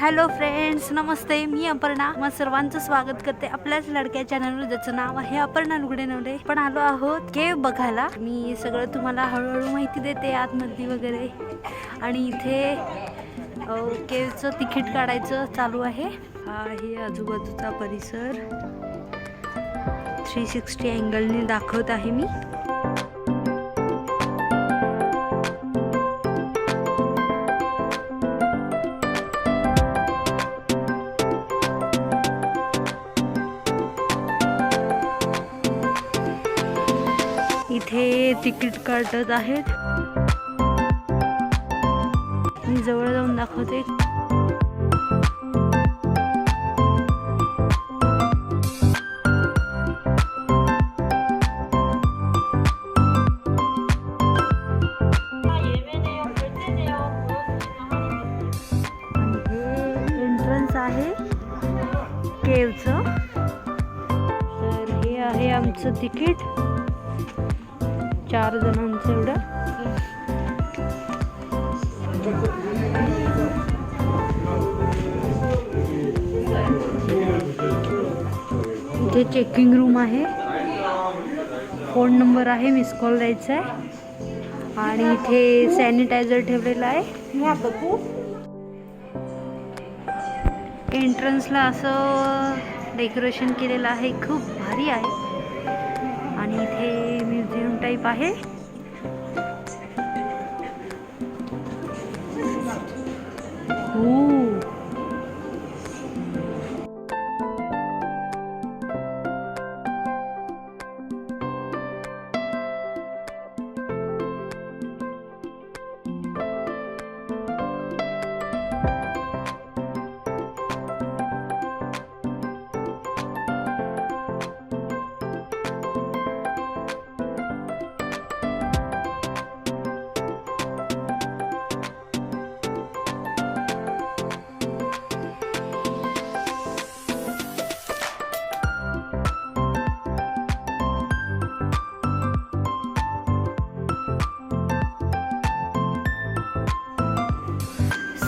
Hello friends, नमस्ते. मी अपर्णा मग सर्वांचं स्वागत करते आपल्याच लडक्या चॅनलवर, ज्याचं नाव आहे अपर्णा लुगडे नवडे. पण आलो आहोत केव बघायला. मी सगळं तुम्हाला हळूहळू माहिती देते आतमध्ये वगैरे. आणि इथे केवचं तिकीट काढायचं चालू आहे. हा आहे आजूबाजूचा परिसर 360 अँगलने दाखवत आहे मी. इथे तिकीट काढत आहेत. मी जवळ जाऊन दाखवते. एंट्रन्स आहे केवचं. तर हे आहे आमचं तिकीट, 4 जणांचं एवढं. इथे चेकिंग रूम आहे, फोन नंबर आहे, मिस कॉल द्यायचा आहे. आणि इथे सॅनिटायझर ठेवलेला आहे. एंट्रन्सला असं डेकोरेशन केलेलं आहे, खूप भारी आहे. आणि इथे म्युझियम टाईप आहे.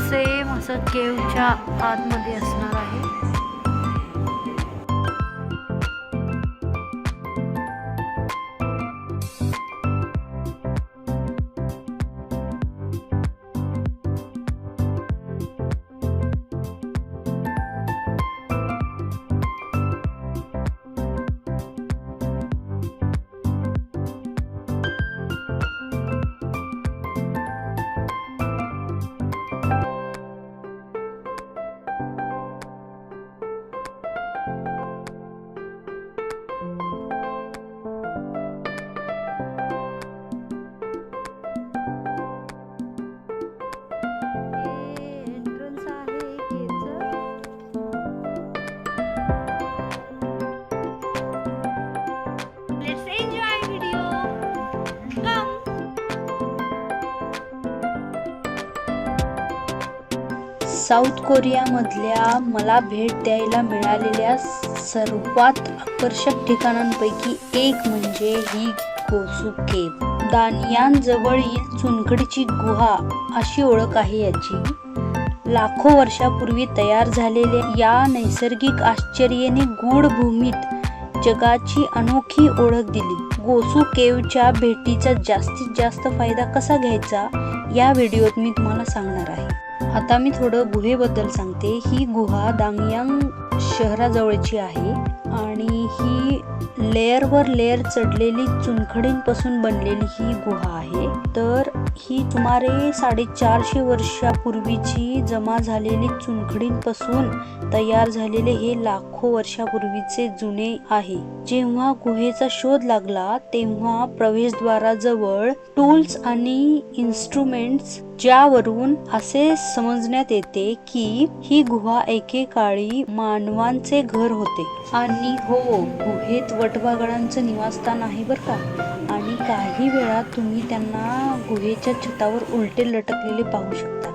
सेम असं केवच्या आतमध्ये असणार आहे. साऊथ कोरियामधल्या मला भेट द्यायला मिळालेल्या सर्वात आकर्षक ठिकाणांपैकी एक म्हणजे ही गोसू केव. दानियांग जवळील चुनखडीची गुहा अशी ओळख आहे याची. लाखो वर्षापूर्वी तयार झालेल्या या नैसर्गिक आश्चर्याने गूढ भूमीत जगाची अनोखी ओळख दिली. गोसू केवच्या भेटीचा जास्तीत जास्त फायदा कसा घ्यायचा या व्हिडिओत मी तुम्हाला सांगणार आहे. आता मी थोडं गुहेबद्दल सांगते. ही गुहा दानियांग शहराजवळची आहे आणि ही लेअरवर लेअर चढलेली चुनखडींपासून बनलेली ही गुहा आहे. तर ही सुमारे 450 वर्षापूर्वीची जमा झालेली चुनखडींपासून तयार झालेले हे लाखो वर्षापूर्वीचे जुने आहे. जेव्हा गुहेचा शोध लागला तेव्हा प्रवेशद्वाराजवळ टूल्स आणि इन्स्ट्रुमेंट्स, ज्यावरून असे समजण्यात येते की ही गुहा एकेकाळी मानवांचे घर होते. आणि हो, गुहेत वटवाघळांचं निवासस्थान आहे बरं का. आणि काही वेळा तुम्ही त्यांना गुहेच्या छतावर उलटे लटकलेले पाहू शकता.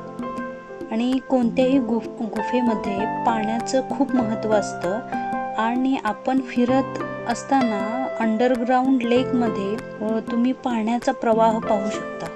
आणि कोणत्याही गुफेमध्ये पाण्याचं खूप महत्त्व असतं. आणि आपण फिरत असताना अंडरग्राउंड लेकमध्ये तुम्ही पाण्याचा प्रवाह पाहू शकता.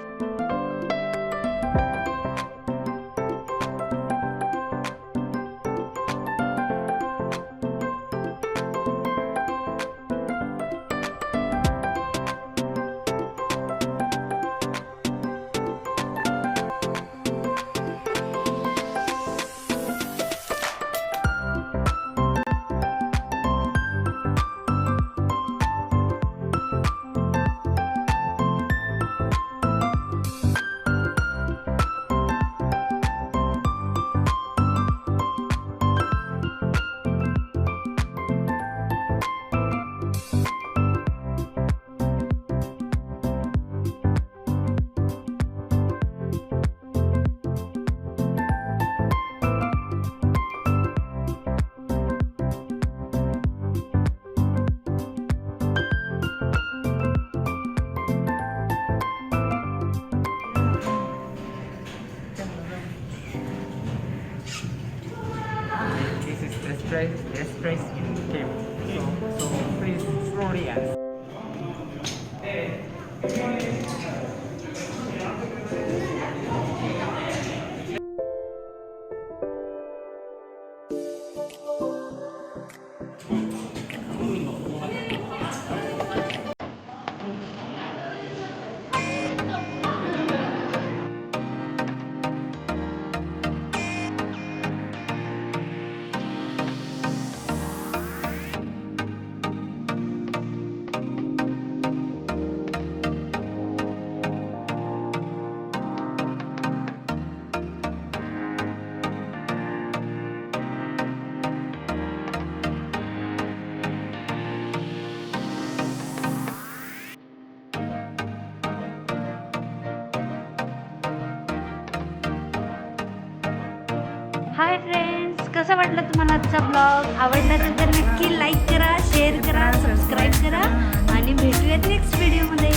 place in cave. So please slowly and hi friends, कसं वाटलं तुम्हाला आजचा ब्लॉग? आवडला तर नक्की लाईक करा, शेअर करा, सबस्क्राईब करा आणि भेटूयात नेक्स्ट व्हिडिओमध्ये.